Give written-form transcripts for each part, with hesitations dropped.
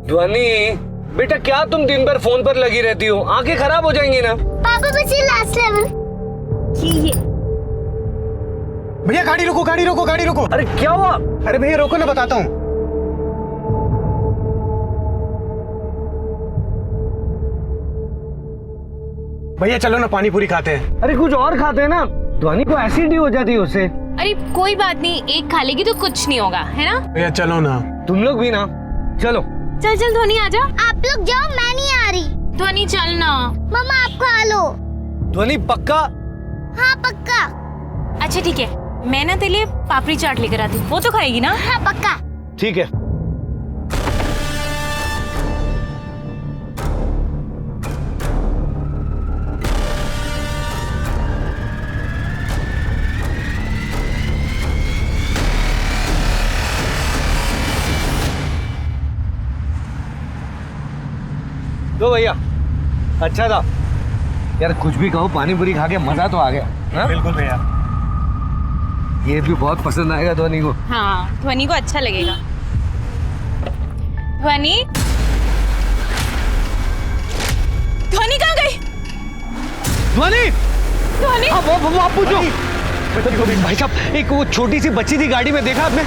ध्वनि बेटा, क्या तुम दिन भर फोन पर लगी रहती हो? आंखें खराब हो जाएंगी ना। पापा बस ये लास्ट लेवल। ये भैया गाड़ी रोको, गाड़ी रोको, गाड़ी रोको। अरे क्या हुआ? अरे भैया रोको ना, बताता हूँ। भैया चलो ना पानी पूरी खाते हैं। अरे कुछ और खाते हैं ना, ध्वनि को एसिडिटी हो जाती है उससे। अरे कोई बात नहीं, एक खा लेगी तो कुछ नहीं होगा, है ना? भैया चलो ना। तुम लोग भी ना, चलो। चल चल ध्वनि आजा। आप लोग जाओ, मैं नहीं आ रही। ध्वनि चल ना। मम्मा आप खा लो। ध्वनि पक्का? हाँ पक्का। अच्छा ठीक है, मैं ना तेरे लिए पापड़ी चाट लेकर आती हूँ, वो तो खाएगी ना? हाँ पक्का। ठीक है। तो भैया अच्छा था यार, कुछ भी कहो, पानी पूरी खा के मजा तो आ गया। हाँ? बिल्कुल भैया। ये भी बहुत पसंद आएगा ध्वनि को। हाँ ध्वनि को अच्छा लगेगा। ध्वनि, ध्वनि कहाँ गई? ध्वनि, ध्वनि, वो आप पूछो। भाई साहब, एक वो छोटी सी बच्ची थी गाड़ी में, देखा आपने?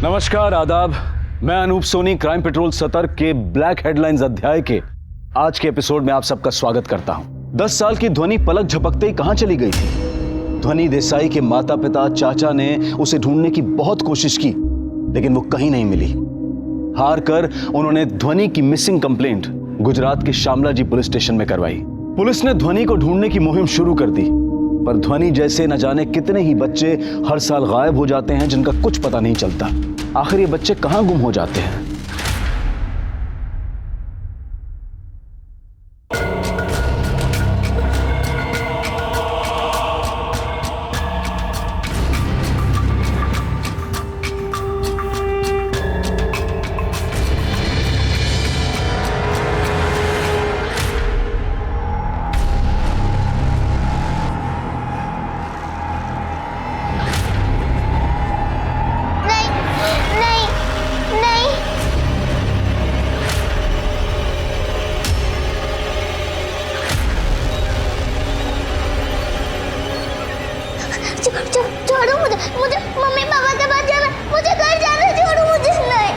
नमस्कार, आदाब। मैं अनूप सोनी क्राइम पेट्रोल सतर्क के ब्लैक हेडलाइंस अध्याय के आज के एपिसोड में आप सबका स्वागत करता हूं। 10 साल की ध्वनि पलक झपकते ही कहां चली गई थी? ध्वनि देसाई के माता पिता चाचा ने उसे ढूंढने की बहुत कोशिश की, लेकिन वो कहीं नहीं मिली। हार कर उन्होंने ध्वनि की मिसिंग कंप्लेंट गुजरात के शामलाजी पुलिस स्टेशन में करवाई। पुलिस ने ध्वनि को ढूंढने की मुहिम शुरू कर दी, पर ध्वनि जैसे न जाने कितने ही बच्चे हर साल गायब हो जाते हैं जिनका कुछ पता नहीं चलता। आखिर ये बच्चे कहां गुम हो जाते हैं? छोड़ो मुझे, मुझे मम्मी पापा के पास जाना, मुझे घर जाना। छोड़ो मुझे, नहीं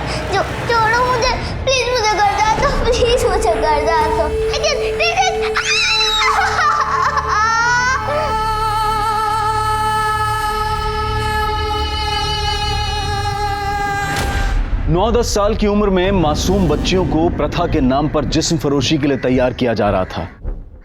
छोड़ो मुझे, प्लीज मुझे घर जा दो, प्लीज मुझे घर जा दो। 9-10 साल की उम्र में मासूम बच्चियों को प्रथा के नाम पर जिस्म फरोशी के लिए तैयार किया जा रहा था,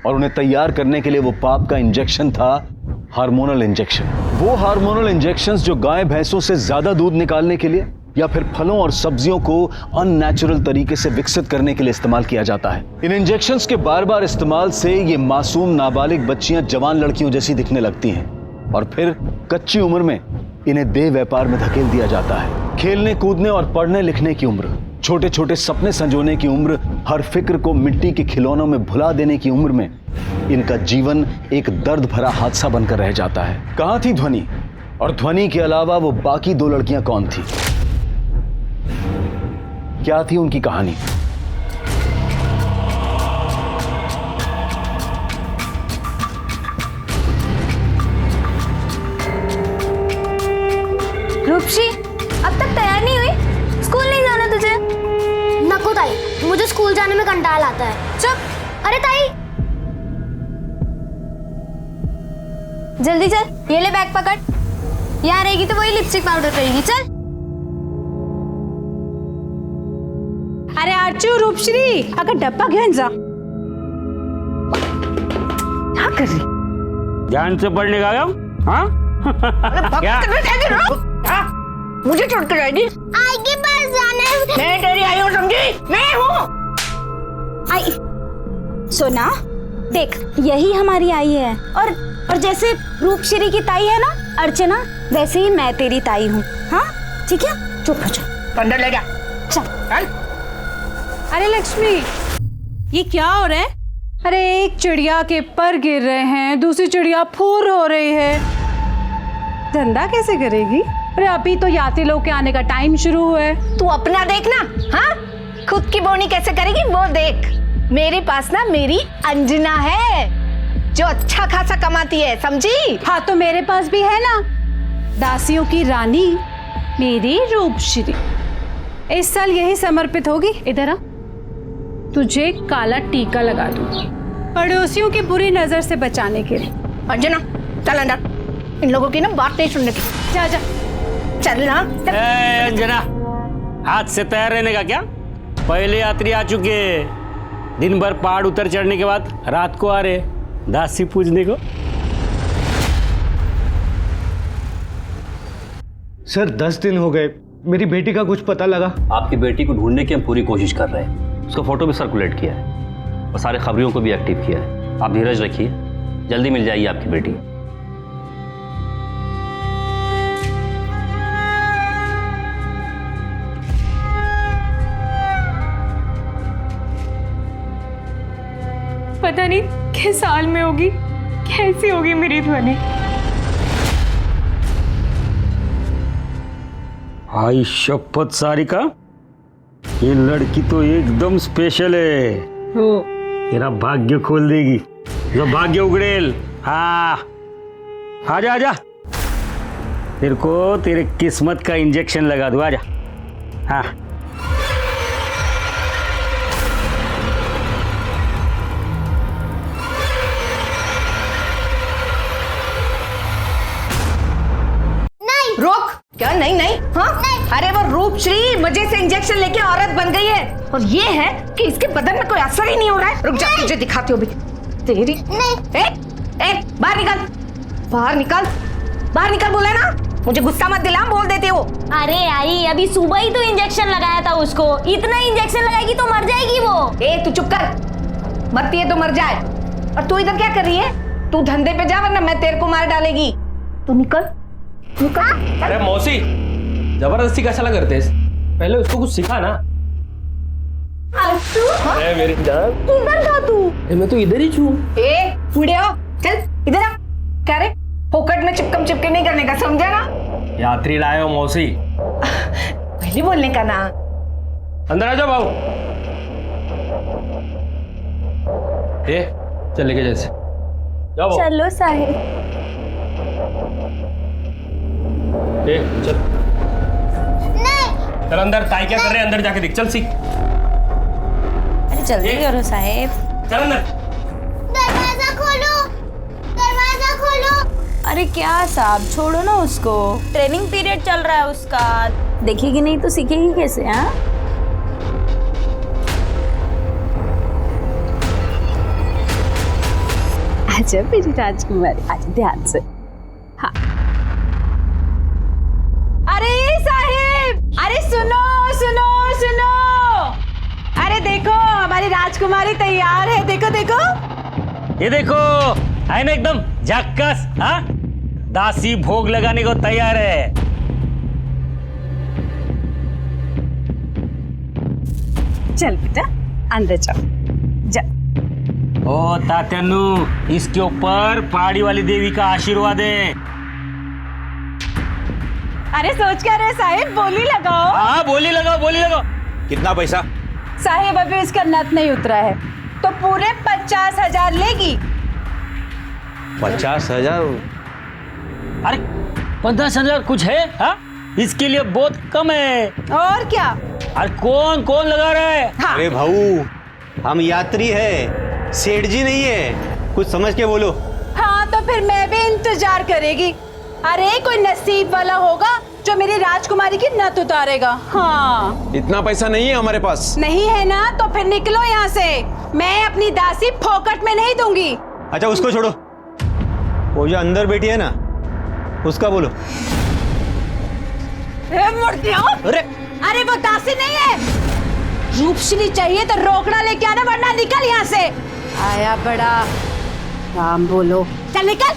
और उन्हें तैयार करने के लिए वो पाप का इंजेक्शन था हार्मोनल इंजेक्शन। वो हार्मोनल इंजेक्शंस जो गाय भैंसों से ज्यादा दूध निकालने के लिए या फिर फलों और सब्जियों को अननेचुरल तरीके से विकसित करने के लिए इस्तेमाल किया जाता है। इन इंजेक्शंस के बार बार इस्तेमाल से ये मासूम नाबालिग बच्चियां जवान लड़कियों जैसी दिखने लगती हैं, और फिर कच्ची उम्र में इन्हें देह व्यापार में धकेल दिया जाता है। खेलने कूदने और पढ़ने लिखने की उम्र, छोटे छोटे सपने संजोने की उम्र, हर फिक्र को मिट्टी के खिलौनों में भुला देने की उम्र में इनका जीवन एक दर्द भरा हादसा बनकर रह जाता है। कहां थी ध्वनि? और ध्वनि के अलावा वो बाकी 2 लड़कियां कौन थी? क्या थी उनकी कहानी? रूपशी, अब तक तैयार नहीं हुई? स्कूल नहीं जाना तुझे? नको ताई, मुझे स्कूल जाने में कंटाल आता है। चुप। अरे ताई, जल्दी चल, ये ले बैग पकड़। यहाँ रहेगी तो वही लिपस्टिक पाउडर करेगी। चल। अरे आरचू, रूपश्री, अगर डब्बा घेऊन जा। क्या कर रही? ध्यान से पढ़ने का हाँ? क्या? मुझे छोड़ कर जाएगी? आई के पास जाना है। मैं तेरी आई हूँ, समझी? मैं हूँ आई। सोना देख, यही हमारी आई है, और जैसे रूपश्री की ताई है ना, अर्चना, वैसे ही मैं तेरी ताई हूँ। हाँ ठीक है, चुप हो जा। अंदर ले जा। चल। अरे लक्ष्मी, ये क्या हो रहा है? अरे एक चिड़िया के पर गिर रहे हैं, दूसरी चिड़िया फूर हो रही है। धंधा कैसे करेगी? अरे अभी तो यात्री लोग के आने का टाइम शुरू हुआ है। तू अपना देखना। हाँ, खुद की बोनी कैसे करेगी वो देख। मेरे पास ना मेरी अंजना है जो अच्छा खासा कमाती है, समझी? हाँ तो मेरे पास भी है ना, दासियों की रानी मेरी रूपश्री। इस साल यही समर्पित होगी। इधर आ, तुझे काला टीका लगा दूंगी पड़ोसियों की बुरी नजर से बचाने के लिए। अंजना चल अंदर, इन लोगों की ना बात नहीं सुनने की। जा जा चल ना। ए, अंजना, हाथ से तैयार रहने का क्या? पहले यात्री आ चुके हैं, दिन भर पहाड़ उतर चढ़ने के बाद रात को आ रहे दासी पूजने को। सर 10 दिन हो गए, मेरी बेटी का कुछ पता लगा? आपकी बेटी को ढूंढने की हम पूरी कोशिश कर रहे हैं। उसका फोटो भी सर्कुलेट किया है और सारे खबरियों को भी एक्टिव किया है। आप धीरज रखिए, जल्दी मिल जाएगी आपकी बेटी। पता नहीं किस साल में होगी, कैसी होगी मेरी ध्वनि। आई शपथ सारिका, ये लड़की तो एकदम स्पेशल है। तेरा भाग्य खोल देगी, जो भाग्य उगड़ेल। हाँ आजा आजा, तेरे को तेरे किस्मत का इंजेक्शन लगा दूं, आजा। हाँ रोक। क्या? नहीं नहीं। हाँ अरे वो रूपश्री मजे से इंजेक्शन लेके औरत बन गई है, और ये है कि इसके बदन में कोई असर ही नहीं हो रहा है। रुक जा, तुझे दिखाती हूँ भी। तेरी बाहर निकल, बाहर निकल, बाहर निकल बोला ना। मुझे गुस्सा मत दिला, बोल देती हो। अरे आई, अभी सुबह ही तो इंजेक्शन लगाया था उसको। इतना इंजेक्शन लगाएगी तो मर जाएगी वो। तू चुप कर, मरती है तो मर जाए। और तू इधर क्या कर रही है? तू धंधे पे जा वरना मैं तेरे को मार डालेगी। तू निकल निकल। अरे मौसी, जबरदस्ती कैसा लग करते हैं? पहले उसको कुछ सिखा ना। अरे मेरी जान, इधर था तू। मैं तो इधर ही छू। बुढ़िया चल इधर आ। क्या रे, फोकट में चिपकम चिपके नहीं करने का, समझा ना? यात्री लाए हो मौसी, पहले बोलने का ना। अंदर आ जाओ बाबू। चल लेके जैसे जाओ। चलो साहिब। चल नहीं। चल अंदर, ताई क्या कर रहे हैं अंदर जाके देख। चल सीख। अरे जल्दी करो साहिब। चल अंदर। दरवाजा खोलो, दरवाजा खोलो। अरे क्या साहब, छोड़ो ना उसको, ट्रेनिंग पीरियड चल रहा है उसका। देखेगी नहीं तो सीखेगी कैसे? हाँ आजा मेरी राजकुमारी, आज ध्यान से। हाँ अरे साहिब, अरे सुनो सुनो सुनो। अरे देखो हमारी राजकुमारी तैयार है, देखो देखो। ये देखो, है ना एकदम झक्कस। हाँ, दासी भोग लगाने को तैयार है। चल बेटा अंदर जाओ जा। ओ तात्यानु, इसके ऊपर पहाड़ी वाली देवी का आशीर्वाद है। अरे सोच क्या रहे साहिब, बोली लगाओ। हाँ बोली लगाओ, बोली लगाओ। कितना पैसा? साहिब अभी इसका नथ नहीं उतरा है तो पूरे 50,000 लेगी। 50,000? अरे 50,000 कुछ है? हाँ, इसके लिए बहुत कम है। और क्या? अरे कौन कौन लगा रहा है? हाँ। अरे भाऊ, हम यात्री है, सेठ जी नहीं है, कुछ समझ के बोलो। हाँ तो फिर मैं भी इंतजार करेगी। अरे कोई नसीब वाला होगा जो मेरी राजकुमारी की नथ उतारेगा। हाँ इतना पैसा नहीं है हमारे पास। नहीं है ना तो फिर निकलो यहाँ से। मैं अपनी दासी फोकट में नहीं दूंगी। अच्छा उसको छोड़ो, वो जो अंदर बैठी है ना उसका बोलो। अरे वो दासी नहीं है, रूपश्री चाहिए तो रोकड़ा लेके आना वरना निकल यहाँ से। आया बड़ा राम बोलो, चल निकल।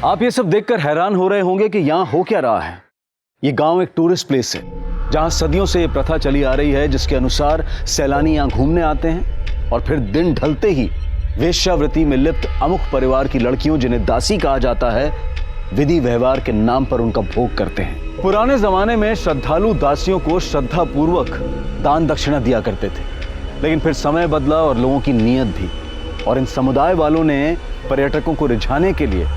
आप ये सब देखकर हैरान हो रहे होंगे कि यहाँ हो क्या रहा है। ये गांव एक टूरिस्ट प्लेस है जहां सदियों से ये प्रथा चली आ रही है, जिसके अनुसार सैलानी यहाँ घूमने आते हैं और फिर दिन ढलते ही वेश्यावृत्ति में लिप्त अमुक परिवार की लड़कियों, जिन्हें दासी कहा जाता है, विधि व्यवहार के नाम पर उनका भोग करते हैं। पुराने जमाने में श्रद्धालु दासियों को श्रद्धा पूर्वक दान दक्षिणा दिया करते थे, लेकिन फिर समय बदला और लोगों की नीयत भी, और इन समुदाय वालों ने पर्यटकों को रिझाने के लिए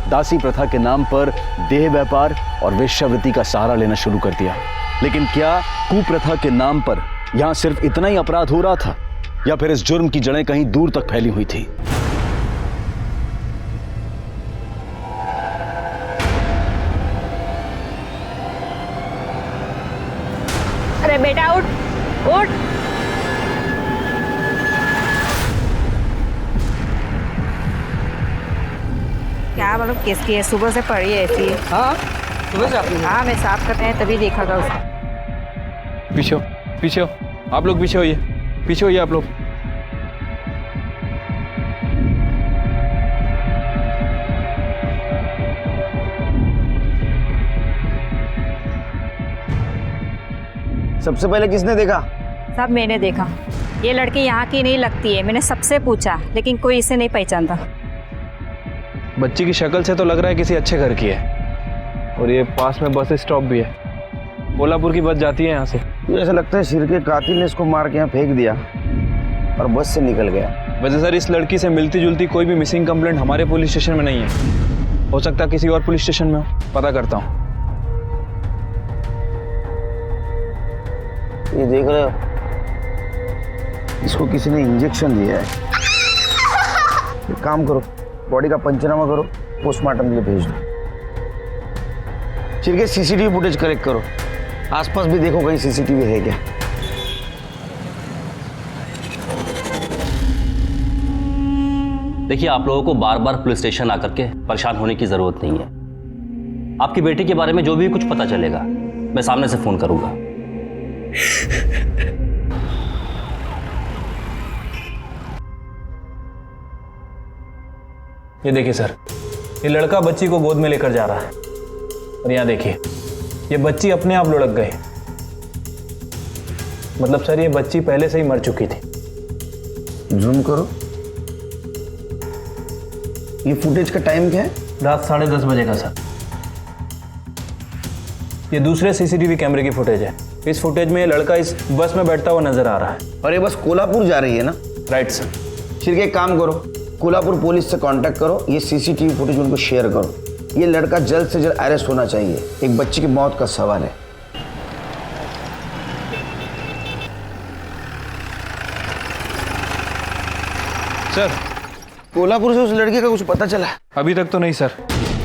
दासी प्रथा के नाम पर देह व्यापार और वेश्यावृत्ति का सहारा लेना शुरू कर दिया। लेकिन क्या कुप्रथा के नाम पर यहाँ सिर्फ इतना ही अपराध हो रहा था, या फिर इस जुर्म की जड़ें कहीं दूर तक फैली हुई थी? अरे बेटा उठ उठ। क्या मालूम किसकी है, सुबह से पड़ी है ऐसी। हाँ सुबह से आपने? हाँ मैं साफ करते हैं तभी देखा था उसको। पीछे हो, पीछे हो, आप लोग पीछे होइए, पीछे होइए आप लोग। सबसे पहले किसने देखा? सब मैंने देखा। ये लड़की यहाँ की नहीं लगती है, मैंने सबसे पूछा लेकिन कोई इसे नहीं पहचानता। बच्ची की शक्ल से तो लग रहा है किसी अच्छे घर की है, और ये पास में बस स्टॉप भी है, कोल्हापुर की बस जाती है यहाँ से। ऐसा लगता है सिर के कातिल ने इसको मार के यहाँ फेंक दिया और बस से निकल गया। वैसे सर इस लड़की से मिलती जुलती कोई भी मिसिंग कंप्लेंट हमारे पुलिस स्टेशन में नहीं है, हो सकता है किसी और पुलिस स्टेशन में हो, पता करता हूँ। ये देख रहे हो, इसको किसी ने इंजेक्शन दिया है। एक काम करो, बॉडी का पंचनामा करो, पोस्टमार्टम के लिए भेज दो। चिरके सीसीटीवी फुटेज कलेक्ट करो, आसपास भी देखो कहीं सीसीटीवी है क्या। देखिए, आप लोगों को बार बार पुलिस स्टेशन आकर के परेशान होने की जरूरत नहीं है। आपकी बेटी के बारे में जो भी कुछ पता चलेगा मैं सामने से फोन करूंगा। ये देखिए सर, ये लड़का बच्ची को गोद में लेकर जा रहा है, और यहाँ देखिए ये बच्ची अपने आप लुढ़क गई। मतलब सर ये बच्ची पहले से ही मर चुकी थी। जूम करो, ये फुटेज का टाइम क्या है? रात 10:30 बजे का सर। ये दूसरे सीसीटीवी कैमरे की फुटेज है। इस फुटेज में ये लड़का इस बस में बैठता हुआ नजर आ रहा है। और ये बस कोल्हापुर जा रही है ना? Right sir. चिरके एक काम करो, कोल्हापुर पुलिस से कांटेक्ट करो, ये सीसीटीवी फुटेज उनको शेयर करो। ये लड़का जल्द से जल्द अरेस्ट होना चाहिए, एक बच्ची की मौत का सवाल है। सर कोल्हापुर से उस लड़की का कुछ पता चला? अभी तक तो नहीं सर।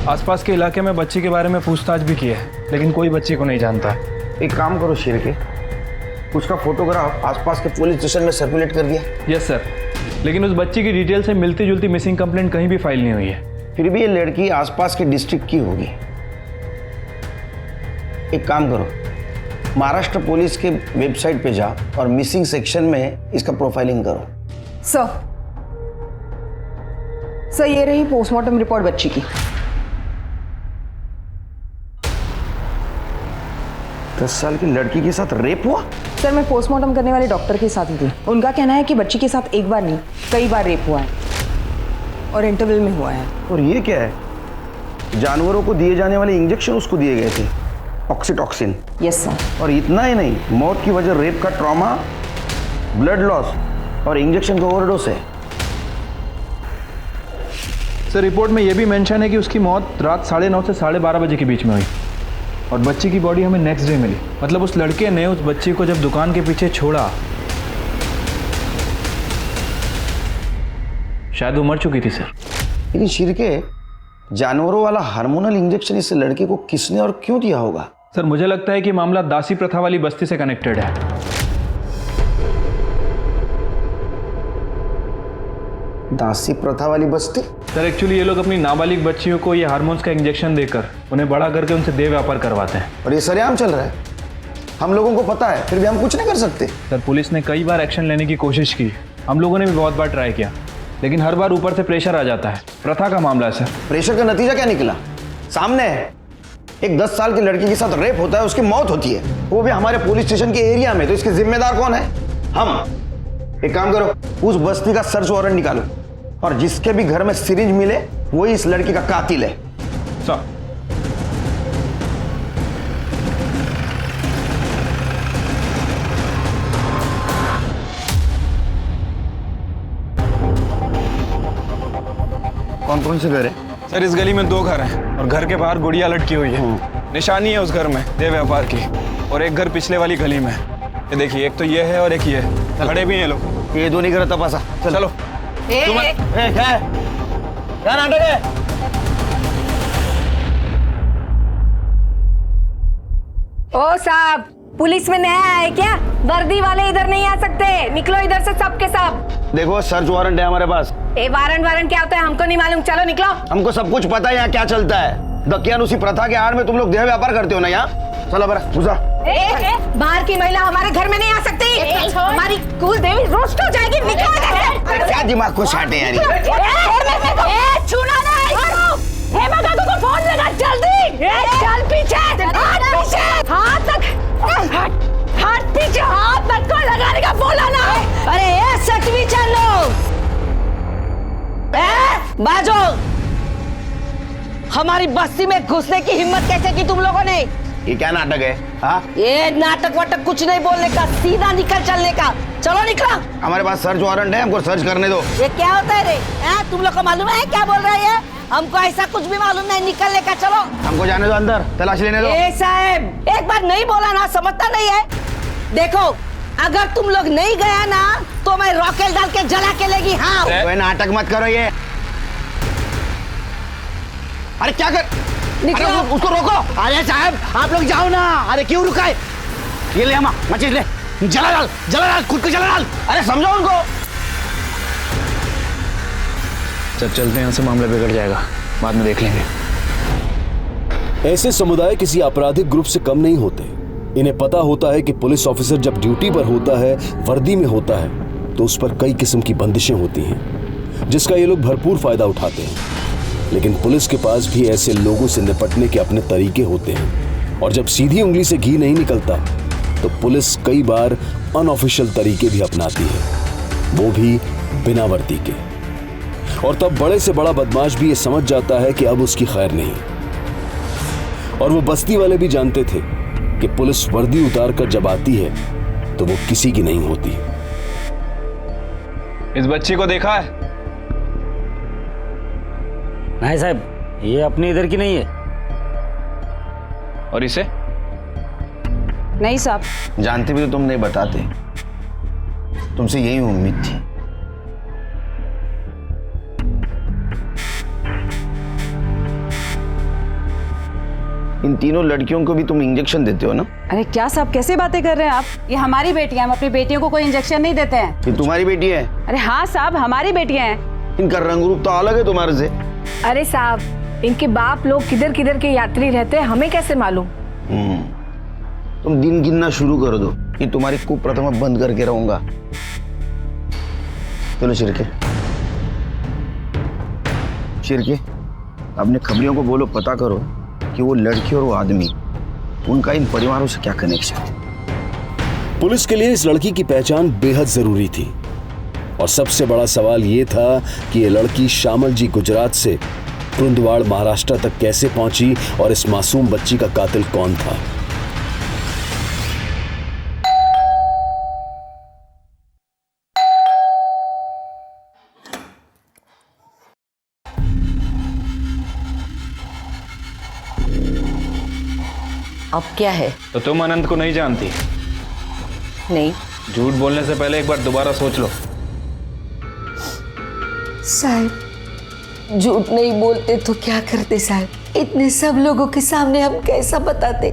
आसपास के इलाके में बच्ची के बारे में पूछताछ भी की है, लेकिन कोई बच्ची को नहीं जानता। एक काम करो शिरके, उसका फोटोग्राफ आसपास के पुलिस स्टेशन में सर्कुलेट कर दिया। यस सर, लेकिन उस बच्ची की डिटेल से मिलती जुलती मिसिंग कंप्लेंट कहीं भी फाइल नहीं हुई है। फिर भी ये लड़की आसपास के डिस्ट्रिक्ट की होगी। एक काम करो, महाराष्ट्र पुलिस के वेबसाइट पे जाओ और मिसिंग सेक्शन में इसका प्रोफाइलिंग करो। सर ये रही पोस्टमार्टम रिपोर्ट बच्ची की। 10 साल की लड़की के साथ रेप हुआ? सर मैं पोस्टमार्टम करने वाले डॉक्टर के साथ ही थी। उनका कहना है कि बच्ची के साथ एक बार नहीं कई बार रेप हुआ है, और इंटरवल में हुआ है। और ये क्या है? जानवरों को दिए जाने वाले इंजेक्शन उसको दिए गए थे, ऑक्सीटॉक्सिन। Yes sir. और इतना ही नहीं, मौत की वजह रेप का ट्रॉमा, ब्लड लॉस और इंजेक्शन का ओवरडोज है। सर रिपोर्ट में यह भी मेंशन है कि उसकी मौत रात 9:30 से 12:30 बजे के बीच में हुई, और बच्ची की बॉडी हमें नेक्स्ट डे मिली। मतलब उस लड़के ने उस बच्ची को जब दुकान के पीछे छोड़ा, शायद वो मर चुकी थी सर। लेकिन शिरके, जानवरों वाला हार्मोनल इंजेक्शन इस लड़के को किसने और क्यों दिया होगा? सर मुझे लगता है कि मामला दासी प्रथा वाली बस्ती से कनेक्टेड है। दासी प्रथा वाली बस्ती? सर एक्चुअली ये लोग अपनी नाबालिग बच्चियों को ये हार्मोन्स का इंजेक्शन देकर उन्हें बड़ा करके उनसे देह व्यापार करवाते हैं। और ये सरेआम चल रहा है, हम लोगों को पता है, फिर भी हम कुछ नहीं कर सकते। सर पुलिस ने कई बार एक्शन लेने की कोशिश की, हम लोगों ने भी बहुत बार ट्राई किया, लेकिन हर बार ऊपर से प्रेशर आ जाता है। प्रथा का मामला है सर। प्रेशर का नतीजा क्या निकला? सामने है, एक 10 साल की लड़की के साथ रेप होता है, उसकी मौत होती है, वो भी हमारे पुलिस स्टेशन के एरिया में। तो इसके जिम्मेदार कौन है? हम। एक काम करो, उस बस्ती का सर्च वारंट निकालो और जिसके भी घर में सिरिंज मिले वही इस लड़की का कातिल है। सर कौन कौन से घर है? सर इस गली में 2 घर हैं और घर के बाहर गुड़िया लटकी हुई है। निशानी है उस घर में देह व्यापार की, और एक घर पिछले वाली गली में। ये देखिए, एक तो ये है और एक ये खड़े भी हैं लोग। ये दोनों घर तपासा। चलो। क्या नाटक है? ओ साहब, पुलिस में नया है क्या? वर्दी वाले इधर नहीं आ सकते, निकलो इधर से सब के सब। देखो सर्च वारंट है हमारे पास। वारंट क्या होता है हमको नहीं मालूम, चलो निकलो। हमको सब कुछ पता है यहाँ क्या चलता है। दकियानुसी प्रथा के आड़ में तुम लोग देह व्यापार करते हो ना यहाँ। चलो बरा घुसा। बाहर की महिला हमारे घर में नहीं आ सकती, हमारी कुल देवी रोस्ट हो जाएगी। निकलो इधर से। क्या दिमाग को साटे यार। छूना नहीं। हेमा काकू को फोन लगा जल्दी। चल पीछे, हाथ तक, हाथ पीछे, हाथ तक को लगाने का बोला ना। अरे ये सचवी चलो बाजो। हमारी बस्ती में घुसने की हिम्मत कैसे की तुम लोगों ने? ये क्या नाटक है? हाँ, ये नाटक वाटक कुछ नहीं बोलने का, सीधा निकल चलने का। चलो निकलो। हमारे पास सर्च वारंट है, हमको सर्च करने दो। ये क्या होता है रे? तुम लोग को मालूम है क्या बोल रहे हैं? हमको ऐसा कुछ भी मालूम नहीं, निकलने का। चलो हमको जाने दो अंदर, तलाशी लेने दो। साहब एक बार नहीं बोला ना, समझता नहीं है। देखो अगर तुम लोग नहीं गया ना तो मैं रॉकेट डाल के जला के लेगी। हाँ कोई नाटक मत करो ये। अरे क्या कर? निकलो। अरे उसको रोको। अरे साहब आप लोग जाओ ना। अरे क्यों रुका है? ये ले हम मचीज ले, जला डाल, खुद को जला डाल। अरे समझो उनको। सर चलते हैं, यहाँ से मामला बिगड़ जाएगा, बाद में देख लेंगे। ऐसे समुदाय किसी आपराधिक ग्रुप से कम नहीं होते। इन्हें पता होता है कि पुलिस ऑफिसर जब ड्यूटी पर होता है, वर्दी में होता है, तो उस पर कई किस्म की बंदिशें होती हैं, जिसका ये लोग भरपूर फायदा उठाते हैं। लेकिन पुलिस के पास भी ऐसे लोगों से निपटने के अपने तरीके होते हैं, और जब सीधी उंगली से घी नहीं निकलता तो पुलिस कई बार अनऑफिशियल तरीके भी अपनाती है, वो भी बिना वर्दी के। और तब बड़े से बड़ा बदमाश भी ये समझ जाता है कि अब उसकी खैर नहीं। और वो बस्ती वाले भी जानते थे कि पुलिस वर्दी उतार कर जब आती है तो वो किसी की नहीं होती। इस बच्ची को देखा है? नहीं साहब, ये अपने इधर की नहीं है। और इसे? नहीं साहब। जानते भी तो तुम नहीं बताते, तुमसे यही उम्मीद थी। इन तीनों लड़कियों को भी तुम इंजेक्शन देते हो ना? अरे क्या साहब कैसे बातें कर रहे हैं आप? ये हमारी बेटियां, हम अपनी बेटियों को कोई इंजेक्शन नहीं देते हैं। ये तुम्हारी बेटी है? अरे हाँ साहब, हमारी बेटियां हैं। इनका रंग रूप तो अलग है तुम्हारे से। अरे साहब इनके बाप लोग किधर किधर के यात्री रहते हैं, हमें कैसे मालूम? तुम दिन गिनना शुरू कर दो, ये तुम्हारी कुप्रथा में बंद करके रहूंगा। चलो शिरके, अपने खबरियों को बोलो, पता करो कि वो लड़की और वो आदमी, उनका इन परिवारों से क्या कनेक्शन है। पुलिस के लिए इस लड़की की पहचान बेहद जरूरी थी, और सबसे बड़ा सवाल ये था कि ये लड़की श्यामल जी गुजरात से कुंदवाड़ महाराष्ट्र तक कैसे पहुंची और इस मासूम बच्ची का कातिल कौन था। अब क्या है? तो तुम अनंत को नहीं जानती? नहीं। झूठ बोलने से पहले एक बार दोबारा सोच लो। साहब झूठ नहीं बोलते तो क्या करते साहब? इतने सब लोगों के सामने हम कैसा बताते?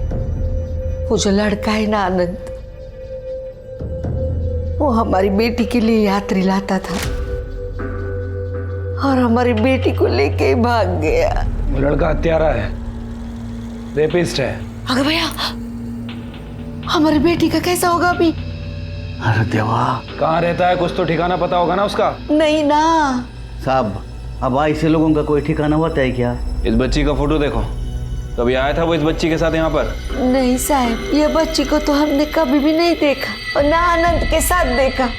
वो जो लड़का है ना आनंद, वो हमारी बेटी के लिए यात्री लाता था और हमारी बेटी को लेके भाग गया। वो लड़का हत्यारा है, रेपिस्ट है। अगर भैया हमारी बेटी का कैसा होगा अभी? अरे देवा, कहाँ रहता है? कुछ तो ठिकाना पता होगा ना उसका? नहीं ना, साहब, अब ऐसे लोगों का कोई ठिकाना होता है क्या? इस बच्ची का फोटो देखो, कभी आया था वो इस बच्ची के साथ यहाँ पर? नहीं साहब, ये बच्ची को तो हमने कभी भी नहीं देखा और ना आनंद के साथ देखा।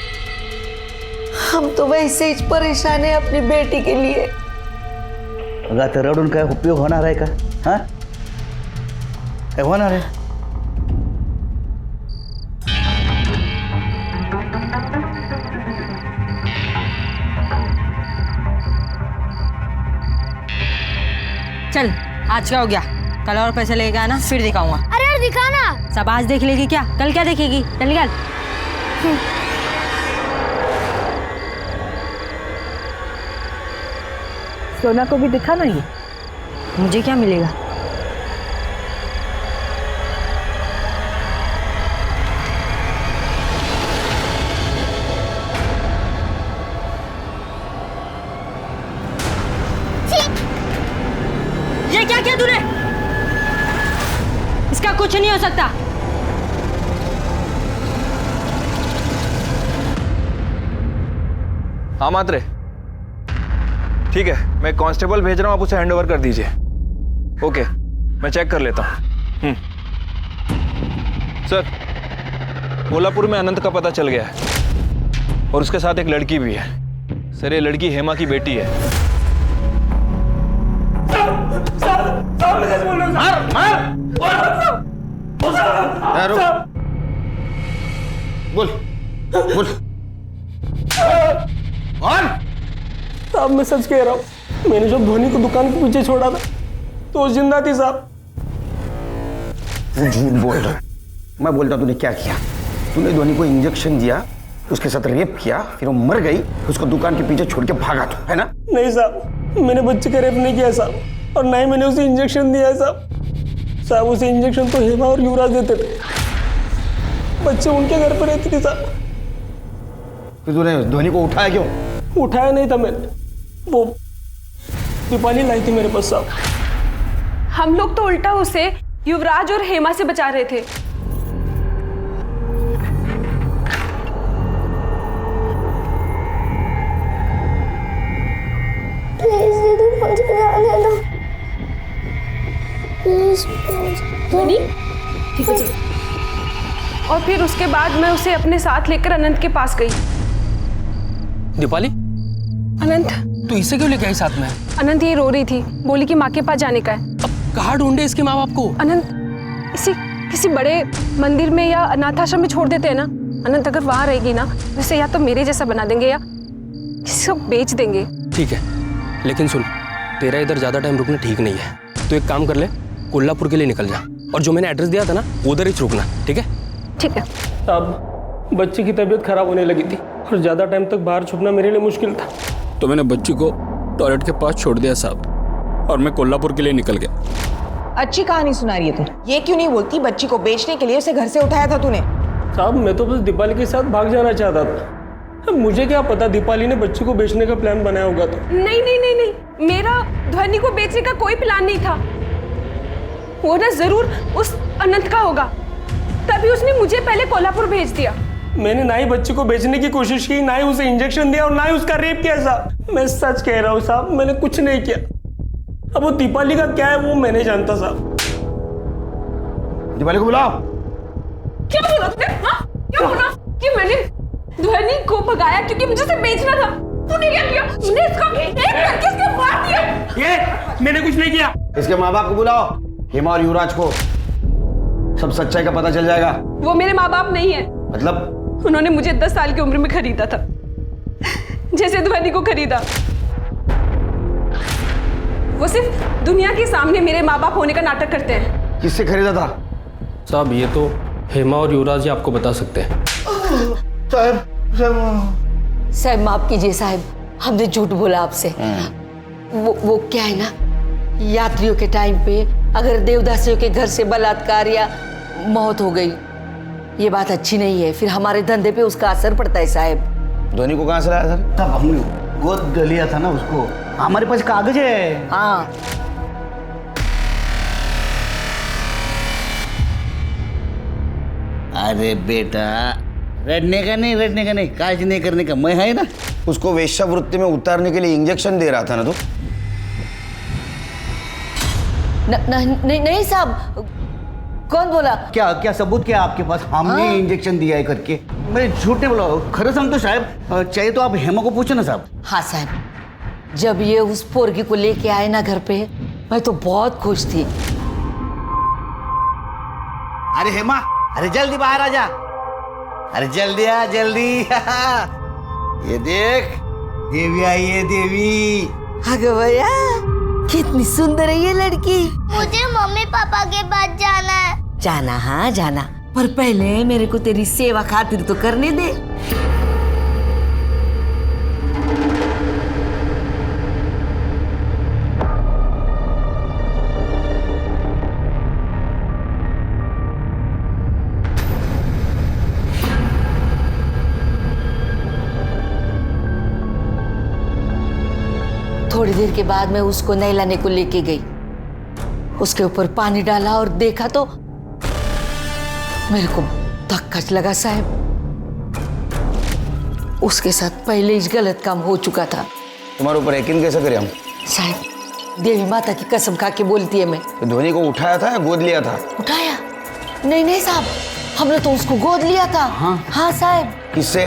हम तो वैसे ही परेशान है अपनी बेटी के लिए। अगं तर रडून काय उपयोग होणार आहे का? हाँ काय होणार आहे? चल आज क्या हो गया, कल और पैसे लेके आना फिर दिखाऊंगा। अरे यार दिखाना। सब आज देख लेगी क्या, कल क्या देखेगी? चल निकल। सोना को भी दिखाना ये। मुझे क्या मिलेगा? ये क्या किया तूने? इसका कुछ नहीं हो सकता। हाँ मात्रे, ठीक है, मैं कांस्टेबल भेज रहा हूँ, आप उसे हैंड ओवर कर दीजिए। ओके, मैं चेक कर लेता हूँ। सर, कोल्हापुर में अनंत का पता चल गया है और उसके साथ एक लड़की भी है। सर, ये लड़की हेमा की बेटी है। बोल बोल। साहब मैं सच कह रहा हूँ, मैंने जब धोनी को दुकान के पीछे छोड़ा था तो वो जिंदा थी साहब। तू झूठ बोल रहा है। मैं बोलता तूने क्या किया? तूने धोनी को इंजेक्शन दिया, उसके साथ रेप किया, फिर वो मर गई, उसको दुकान के पीछे छोड़ के भागा तू, है ना? नहीं साहब, मैंने बच्चे का रेप नहीं किया साहब, और ना ही मैंने उसे इंजेक्शन दिया है साहब। साहब उसे इंजेक्शन तो हेमा और युवराज देते थे, बच्चे उनके घर पर रहती थी साहब। फिर तूने धोनी को उठाया क्यों? उठाया नहीं था मैंने, वो दीपाली लाई थी मेरे पास साहब। हम लोग तो उल्टा उसे युवराज और हेमा से बचा रहे थे। प्लीज दीदी मुझे जाने दो, प्लीज धोनी ठीक है चल। और फिर उसके बाद मैं उसे अपने साथ लेकर अनंत के पास गई। दीपाली, अनंत तू इसे क्यों लेके आई साथ में? अनंत ये रो रही थी, बोली कि माँ के पास जाने का है। अब कहाँ ढूंढे इसके माँ बाप को? अनंत इसी किसी बड़े मंदिर में या अनाथ आश्रम में छोड़ देते हैं ना। अनंत अगर वहां रहेगी ना, उसे या तो मेरे जैसा बना देंगे या किसी को बेच देंगे। ठीक है, लेकिन सुन, तेरा इधर ज्यादा टाइम रुकना ठीक नहीं है। तो एक काम कर ले, कोल्हापुर के लिए निकल जा, और जो मैंने एड्रेस दिया था ना उधर ही रुकना, ठीक है? ठीक है। अब बच्ची की तबीयत खराब होने लगी थी और ज्यादा टाइम तक बाहर छुपना मेरे लिए मुश्किल था, तो मैंने बच्ची को टॉयलेट के पास छोड़ दिया साहब, और मैं कोल्हापुर के लिए निकल गया। अच्छी कहानी सुना रही है तू। ये क्यों नहीं बोलती बच्ची को बेचने के लिए उसे घर से उठाया था तूने? साहब मैं तो बस दीपाली के साथ भाग जाना चाहता था। अब मुझे क्या पता दीपाली ने बच्ची को बेचने का प्लान बनाया होगा। तो नहीं नहीं नहीं नहीं, मेरा ध्वनि को बेचने का कोई प्लान नहीं था। वो ना जरूर उस अनंत का होगा, तभी उसने मुझे पहले कोल्हापुर भेज दिया। मैंने ना ही बच्ची को बेचने की कोशिश की, ना ही उसे इंजेक्शन दिया और ना ही उसका रेप किया साहब। मैं सच कह रहा हूँ साहब, मैंने कुछ नहीं किया। अब वो दीपाली का क्या है वो मैं नहीं जानता साहब। दीपाली को बुलाओ। क्या बोला तुमने? हाँ? क्या बोला कि मैंने ध्वनि को भगाया क्योंकि मुझे उसे बेचना था? तूने क्या किया? तूने इसको एक करके इसको मार दिया। ये मैंने कुछ नहीं किया। इसके माँ बाप को बुलाओ, हेमा और युवराज को, सब सच्चाई का पता चल जाएगा। वो मेरे माँ बाप नहीं है। मतलब? उन्होंने मुझे 10 साल की उम्र में खरीदा था, जैसे ध्वनि को खरीदा। वो सिर्फ दुनिया के सामने मेरे माँ बाप होने का नाटक करते हैं। किससे खरीदा था? साहब ये तो हेमा और युवराज जी आपको बता सकते हैं। साहब माफ कीजिए साहब, हमने झूठ बोला आपसे। वो क्या है ना, यात्रियों के टाइम पे अगर देवदासियों के घर से बलात्कार या मौत हो गई, ये बात अच्छी नहीं है, फिर हमारे धंधे पे उसका असर पड़ता है साहब। धोनी को कहाँ से लाया सर? तब हमने गोद लिया था ना उसको, हमारे पास कागज है। हाँ अरे बेटा, रटने का नहीं, काज नहीं करने का, मैं है ना। उसको वेश्यावृत्ति में उतारने के लिए इंजेक्शन दे रहा था ना तू? नहीं साहब, कौन बोला? क्या क्या सबूत क्या आपके पास? हमने इंजेक्शन दिया है करके। मैं झूठ नहीं बोला, खरं सांगतो साहब। चाहिए तो आप हेमा को पूछो ना साहब। हाँ साहब, जब ये उस पोरगी को लेके आए ना घर पे, मैं तो बहुत खुश थी। अरे हेमा, अरे जल्दी बाहर आ जा। अरे जल्दी आ, जल्दी। ये देख, देवी आई है, देवी। अगं भैया, कितनी सुंदर है ये लड़की। मुझे मम्मी पापा के पास जाना है। जाना, हाँ जाना, पर पहले मेरे को तेरी सेवा खातिर तो करने दे। थोड़ी देर के बाद मैं उसको नहलाने को लेके गई। उसके ऊपर पानी डाला और देखा तो मेरे को धक्का लगा साहब। उसके साथ पहले ही गलत काम हो चुका था। तुम्हारे ऊपर यकीन कैसे करें हम? साहब, देवी माता की कसम खा के बोलती है मैं। धोनी को उठाया था या गोद लिया था? उठाया? नहीं साहब, हमने तो उसको गोद लिया था। हाँ साहब। किससे?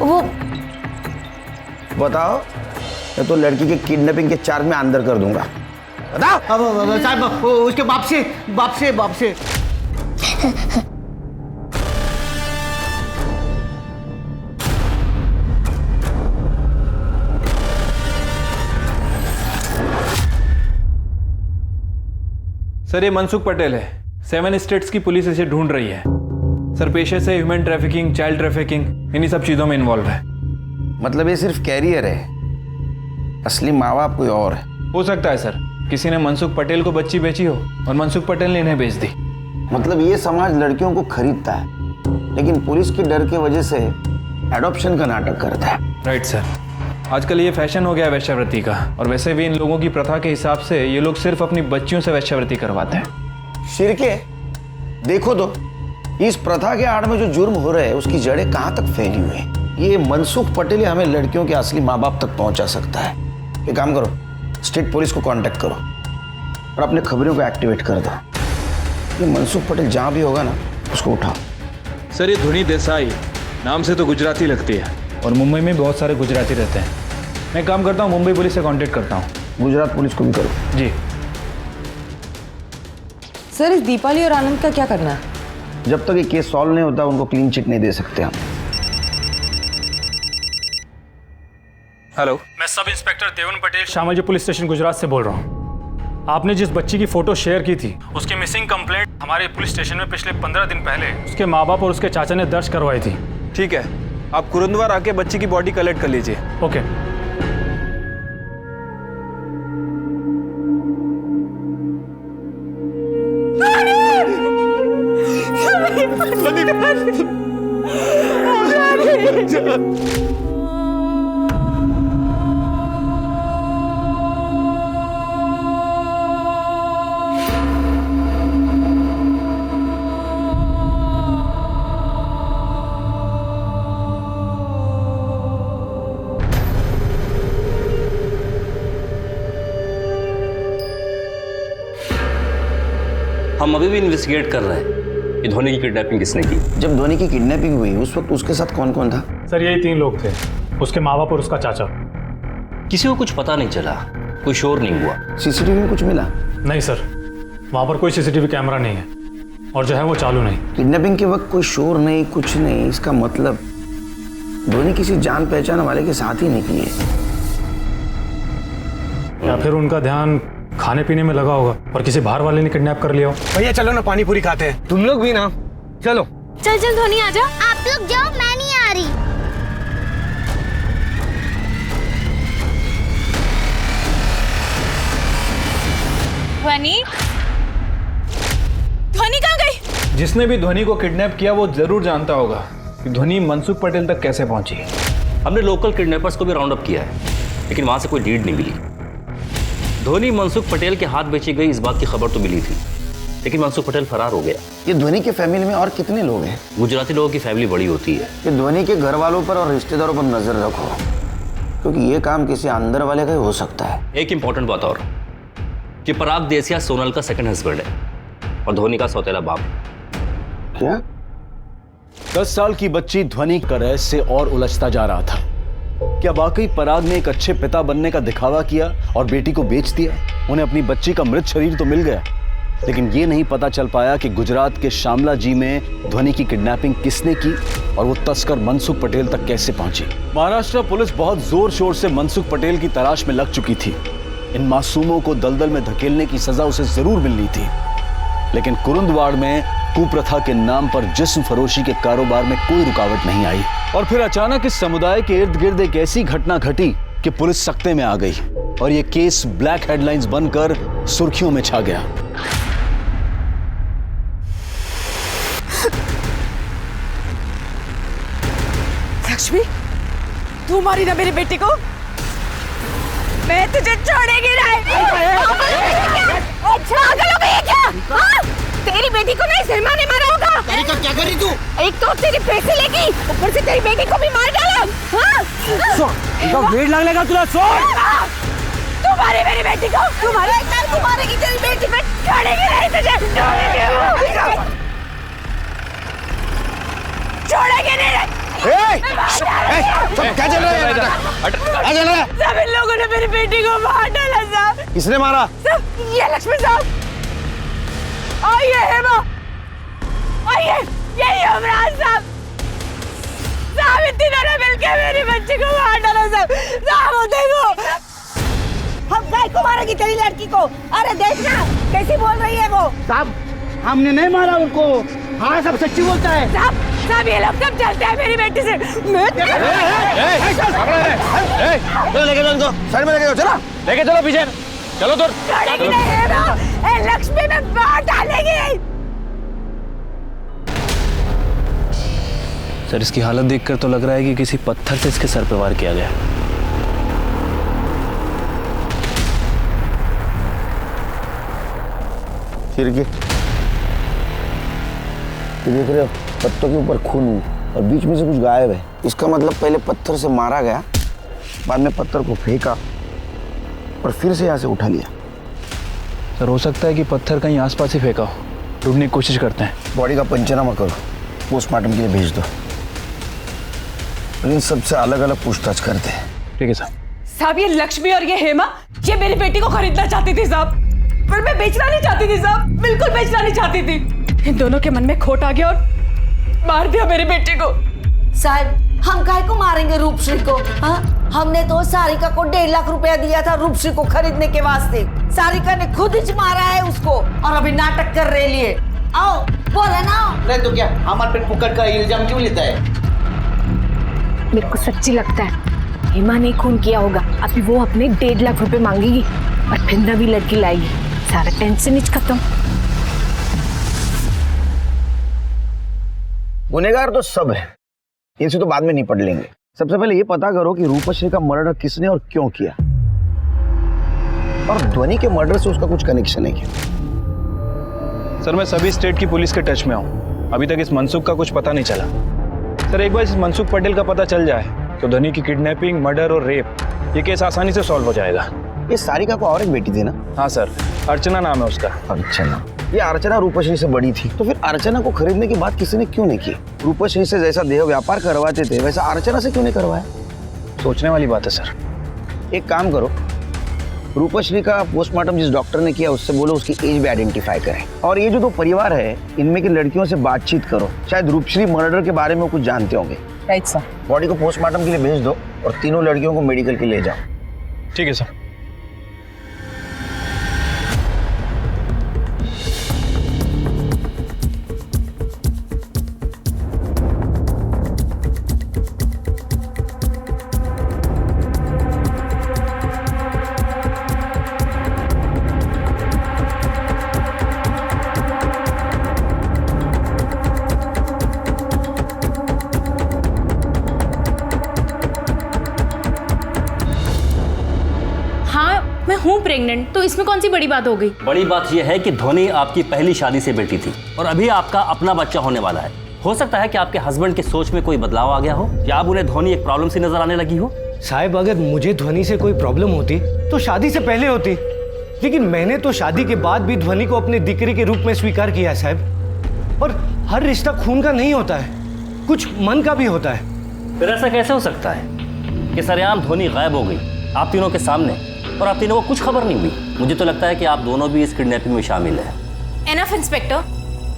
वो बताओ, मैं तो लड़की के किडनैपिंग के चार्ज में अंदर कर दूंगा। बताओ। साहब, उसके बाप से। सर, ये मनसुख पटेल है। 7 स्टेट्स की पुलिस इसे ढूंढ रही है। सर, पेशे से ह्यूमन ट्रैफिकिंग, चाइल्ड ट्रैफिकिंग, इन्हीं सब चीजों में इन्वॉल्व है। मतलब ये सिर्फ कैरियर है, असली माँ बाप कोई और है? हो सकता है सर, किसी ने मनसुख पटेल को बच्ची बेची हो और मनसुख पटेल ने इन्हें बेच दी। मतलब ये समाज लड़कियों को खरीदता है, लेकिन पुलिस की डर की वजह से एडॉप्शन का नाटक करता है। राइट सर, आजकल ये फैशन हो गया है वेश्यावृत्ति का, और वैसे भी इन लोगों की प्रथा के हिसाब से ये लोग सिर्फ अपनी बच्चियों से वेश्यावृत्ति करवाते हैं। शिरके, देखो तो इस प्रथा के आड़ में जो जुर्म हो रहे हैं उसकी जड़ें कहाँ तक फैली हुई है। ये मनसुख पटेल हमें लड़कियों के असली माँ बाप तक पहुंचा सकता है। एक काम करो, स्टेट पुलिस को कांटेक्ट करो और अपने खबरों को एक्टिवेट कर दो। ये मनसुख पटेल जहाँ भी होगा ना, उसको उठाओ। सर, ये धुनी देसाई नाम से तो गुजराती लगती है, और मुंबई में बहुत सारे गुजराती रहते हैं। मैं काम करता हूँ, मुंबई पुलिस से कांटेक्ट करता हूँ। गुजरात पुलिस को भी करो। जी सर, इस दीपाली और आनंद का क्या करना है? जब तक ये केस सॉल्व नहीं होता उनको क्लीन चिट नहीं दे सकते हम। हेलो, मैं सब इंस्पेक्टर देवन पटेल शामलजी पुलिस स्टेशन गुजरात से बोल रहा हूँ। आपने जिस बच्ची की फोटो शेयर की थी, उसकी मिसिंग कंप्लेंट हमारे पुलिस स्टेशन में पिछले 15 दिन पहले उसके माँ बाप और उसके चाचा ने दर्ज करवाई थी। ठीक है, आप कुरुंदवार आके बच्ची की बॉडी कलेक्ट कर लीजिए। ओके। हम अभी भी इन्वेस्टिगेट कर रहे हैं कि धोनी की किडनैपिंग किसने की। जब धोनी की किडनैपिंग हुई उस वक्त उसके साथ कौन कौन था? सर, यही 3 लोग थे, उसके माँ बाप और उसका चाचा। किसी को कुछ पता नहीं चला, कोई शोर नहीं हुआ। सीसीटीवी में कुछ मिला? नहीं सर, वहाँ पर कोई सीसीटीवी कैमरा नहीं है, और जो है वो चालू नहीं। किडनैपिंग के वक्त कोई शोर नहीं, कुछ नहीं, इसका मतलब धोनी किसी जान पहचान वाले के साथ ही नहीं किए। या फिर उनका ध्यान खाने पीने में लगा होगा और किसी बाहर वाले ने किडनैप कर लिया हो। भैया चलो ना, पानी पूरी खाते हैं। तुम लोग भी ना, चलो। चल धोनी आ जा। आप लोग जाओ, मैं नहीं आ रही। ध्वनि कहाँ गई? जिसने भी ध्वनि को किडनैप किया वो जरूर जानता होगा कि ध्वनि मनसुख पटेल तक कैसे पहुंची। हमने लोकल किडनैपर्स को भी राउंड अप किया है, लेकिन वहां से कोई लीड नहीं मिली। धोनी मनसुख पटेल के हाथ बेची गई इस बात की खबर तो मिली थी, लेकिन मनसुख पटेल फरार हो गया। ये धोनी के फैमिली में और कितने लोग हैं? गुजराती लोगों की फैमिली बड़ी होती है। ये धोनी के घर वालों पर और रिश्तेदारों पर नजर रखो। क्योंकि ये काम किसी अंदर वाले का ही हो सकता है। एक इंपॉर्टेंट बात और कि पराग देसिया सोनल का सेकंड हस्बैंड है और धोनी का सौतेला बाप। क्या? 10 साल की बच्ची ध्वनि का रहस्य और उलझता जा रहा था। क्या वाकई पराग ने एक अच्छे पिता बनने का दिखावा किया और बेटी को बेच दिया? उन्हें अपनी बच्ची का मृत शरीर तो मिल गया, लेकिन ये नहीं पता चल पाया कि गुजरात के शामला जी में ध्वनि की किडनैपिंग किसने की और वो तस्कर मनसुख पटेल तक कैसे पहुंची। महाराष्ट्र पुलिस बहुत जोर शोर से मनसुख पटेल की तलाश में लग चुकी थी। इन मासूमों को दलदल में धकेलने की सजा उसे जरूर मिलनी थी, लेकिन कुरुंदवाड़ में कुप्रथा के नाम पर जिस्म फरोशी के कारोबार में कोई रुकावट नहीं आई। और फिर अचानक इस समुदाय के इर्द गिर्द एक ऐसी घटना घटी कि पुलिस सख्ते में आ गई और ये केस ब्लैक हेडलाइंस बनकर सुर्खियों में छा गया। लक्ष्मी, तू मारी ना मेरी बेटी को, मैं तुझे छोड़ेगी नहीं। पागल हो गई क्या? हाँ? तेरी बेटी को नहीं सलमान ने मारा होगा। तो क्या करी तू? एक तो तेरे पैसे लेगी, ऊपर से तेरी बेटी को भी मार डाला। हाँ? इनका वेट लगने का तुला सोच। तू मारे मेरी बेटी को, तू मारेगी तेरी बेटी, मैं छोड़ेगी नहीं तुझे, छोड़ेगी नहीं। क्या चल रहा है? क्या चल रहा है? सब इन लोगों ने मेरी बेटी को मार डाला साहब। किसने मारा? सब ये लक्ष्मी साहब, आइए हेमा, आइए, यही युवराज साहब, साहब इन तीनों ने मिलकर मेरी बच्ची को मार डाला साहब। साहब देखो, हम गाय को मारेगी तेरी लड़की को। अरे देखना कैसी बोल रही है वो। साहब हमने नहीं मारा उनको, हाँ सब सच्ची बोलता है। साहब ये लोग सब चलते हैं मेरी बेटी से। लेके चलो, साइड में लेके चलो, चलो लेके चलो पीछे, चलो दूर। छोड़ेगी नहीं हेमा, लक्ष्मी में मार डालेगी। सर इसकी हालत देखकर तो लग रहा है कि किसी पत्थर से इसके सर पे वार किया गया। फिर के देख रहे हो पत्तों के ऊपर खून और बीच में से कुछ गायब है। इसका मतलब पहले पत्थर से मारा गया, बाद में पत्थर को फेंका और फिर से यहाँ से उठा लिया। सर हो सकता है कि पत्थर कहीं आसपास ही फेंका हो, ढूंढने की कोशिश करते हैं। बॉडी का पंचनामा करो, पोस्टमार्टम के लिए भेज दो, इन सबसे अलग अलग पूछताछ करते हैं। ठीक है साहब। साहब ये लक्ष्मी और ये हेमा, ये मेरी बेटी को खरीदना चाहती थी साहब, पर मैं बेचना नहीं चाहती थी साहब, बिल्कुल बेचना नहीं चाहती थी। इन दोनों के मन में खोट आ गया और मार दिया मेरी बेटी को। साहब हम काहे को मारेंगे रूपश्री को? हाँ, हमने तो सारिका को 1.5 लाख रुपया दिया था रूपश्री को खरीदने के वास्ते। सारिका ने खुद ही मारा है उसको और अभी नाटक कर रहे लिए। आओ बोले ना। नहीं तो क्या हमारे पे पुक्कड़ का इल्जाम क्यों लेता है? मेरे को सच्ची लगता है हेमा ने खून किया होगा। अभी वो अपने 1.5 लाख रुपए मांगेगी और फिर नवी लड़की लाएगी, सारा टेंशन ही खत्म। गुनहगार तो सब है, इनसे तो बाद में निपट लेंगे। सबसे पहले ये पता करो कि रूपश्री का मर्डर किसने और क्यों किया, और ध्वनि के मर्डर से उसका कुछ कनेक्शन है क्या? सर मैं सभी स्टेट की पुलिस के टच में हूँ, अभी तक इस मनसुख का कुछ पता नहीं चला। सर एक बार इस मनसुख पटेल का पता चल जाए तो ध्वनि की किडनैपिंग, मर्डर और रेप ये केस आसानी से सॉल्व हो जाएगा। ये सारिका को और एक बेटी थी ना? हाँ सर, अर्चना नाम है उसका। अर्चना? ये अर्चना रूपश्री से बड़ी थी, तो फिर अर्चना को खरीदने की बात किसी ने क्यों नहीं की? रूपश्री से जैसा देह व्यापार करवाते थे वैसा अर्चना से क्यों नहीं करवाया? सोचने वाली बात है सर। एक काम करो, रूपश्री का पोस्टमार्टम जिस डॉक्टर ने किया उससे बोलो उसकी एज भी आइडेंटिफाई करें, और ये जो दो परिवार है इनमें की लड़कियों से बातचीत करो, शायद रूपश्री मर्डर के बारे में कुछ जानते होंगे। Right sir. बॉडी को पोस्टमार्टम के लिए भेज दो और तीनों लड़कियों को मेडिकल के लिए ले जाओ। ठीक है सर। मैं हूँ प्रेग्नेंट, तो इसमें कौन सी बड़ी बात हो गई? बड़ी बात यह है कि ध्वनि आपकी पहली शादी से बेटी थी और अभी आपका अपना बच्चा होने वाला है। हो सकता है कि आपके हस्बैंड की सोच में कोई बदलाव आ गया हो, या अब उन्हें ध्वनि एक प्रॉब्लम सी नजर आने लगी हो। साहब अगर मुझे ध्वनि से कोई प्रॉब्लम होती तो शादी से पहले होती, लेकिन मैंने तो शादी के बाद भी ध्वनि को अपने दिक्रे के रूप में स्वीकार किया साहब। और हर रिश्ता खून का नहीं होता है, कुछ मन का भी होता है। फिर ऐसा कैसे हो सकता है कि सरेआम ध्वनि गायब हो गई आप तीनों के सामने और आप तीनों को कुछ खबर नहीं हुई? मुझे तो लगता है कि आप दोनों भी इस किडनैपिंग में शामिल हैं। एनफ इंस्पेक्टर,